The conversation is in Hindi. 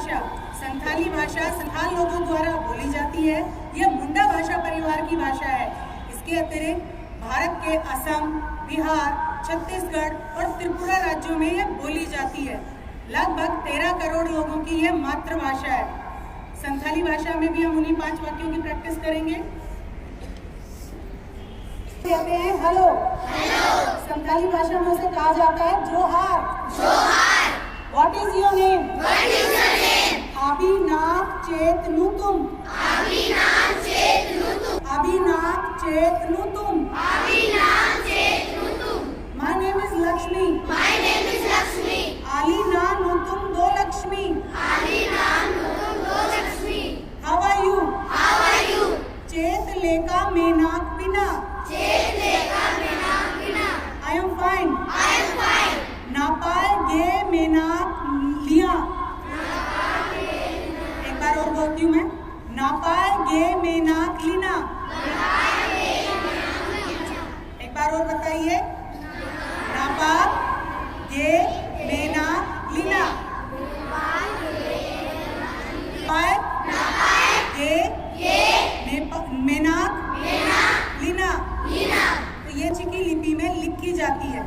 भाषा संथाली भाषा संथाल लोगों द्वारा बोली जाती है। यह मुंडा भाषा परिवार की भाषा है। इसके अतिरिक्त भारत के असम, बिहार, छत्तीसगढ़ और त्रिपुरा राज्यों में यह बोली जाती है। लगभग 13 करोड़ लोगों की यह मातृभाषा है। संथाली भाषा में भी हम उन्हीं 5 वाक्यों की प्रैक्टिस करेंगे। कहते हैं हेलो। संथाली भाषा में उसे कहा जाता है जोहार। What is your name? अभिनाक चेतनुतुम। My name is Lakshmi. आलीना नुतुम दो लक्ष्मी। How are you? चेत लेका मेनाक बिना। I am fine. नापाल गे मेनाक लिया। एक बार और बोलती हूँ मैं। नापाल गे मेनाक लीना। एक बार और बताइए। नापाल गे मेनाक लीना। मेनाक लीना। तो ये चिकी लिपि में लिखी जाती है।